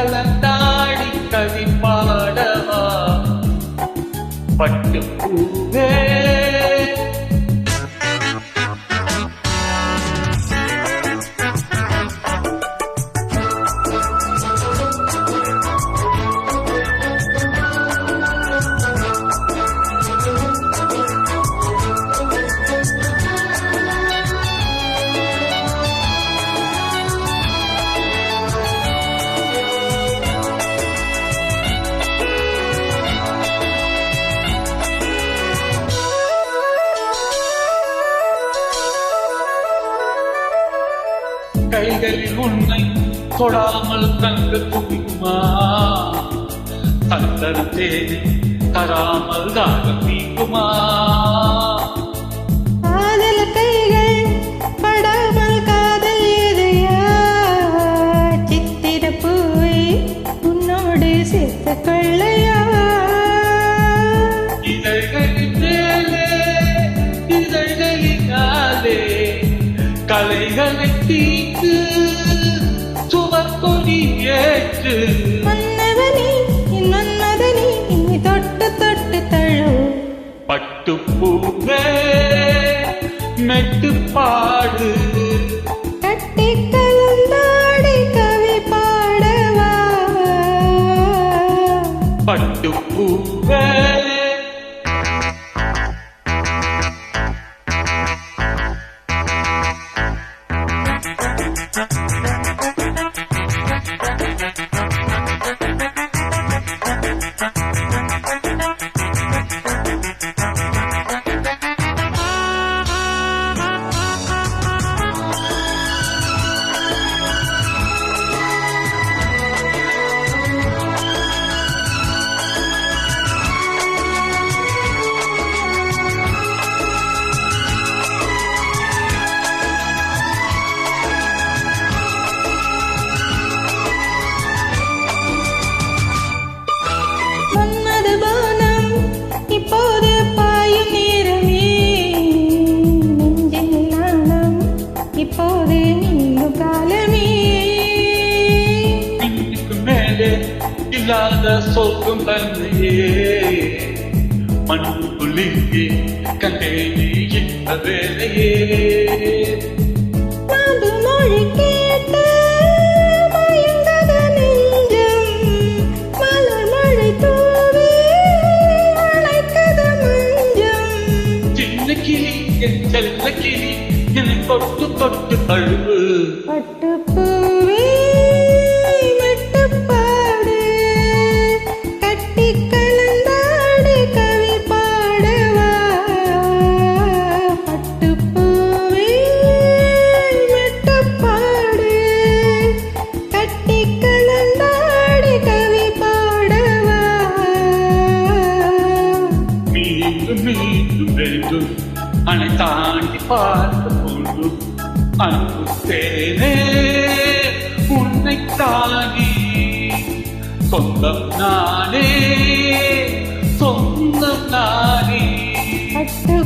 கலந்தாடி கவி பாடவா பட்டு பூவே கைகளில் உன்னை தொடாமல் கண்டு குவிக்குமா தந்தரத்தே தராமல் தாகம் நீக்குமா காதல் கைகள் படாமல் காதல் எதையா சித்திர பூவை உன்னோடு சேர்த்து கொள்ளையா இதழ்களின் மேலே இதழ்களினாலே கலைகளை தீக்கு சுமக்கொடி ஏற்று மன்னவனே என் மன்மதனே என்னை தொட்டு தொட்டு தழு பட்டு பூவே மெட்டு பாடு கட்டி கலந்தாடி கவி பாடவா பட்டு பூவே இப்போது பாயும் நேரமே நெஞ்சில் நாணம் இப்போது நீங்கும் காலமே இன்னைக்கு மேலே இல்லாத சொர்க்கம் தன்னையே மண்ணுக்குள்ளே கண்டேனே இந்த வேலையே நாடு மொழி கேட்டு மயங்காத நெஞ்சம் மலர் மழை தூவி செல்ல கிளி என்னை தொட்டு தொட்டு தழுவு பட்டு பூவே மெட்டு பாடு கட்டி கலந்தாடு கவி பாடவா பட்டு பூவே மெட்டு பாடு கட்டி கலந்தாடு கவி பாடவா மீண்டும் மீண்டும் வேண்டும் அனை தாண்டி பார்த்த பொழுது அன்பு தேனே உன்னை தாண்டி சொந்தம் நானே சொந்தம் நானே பட்டு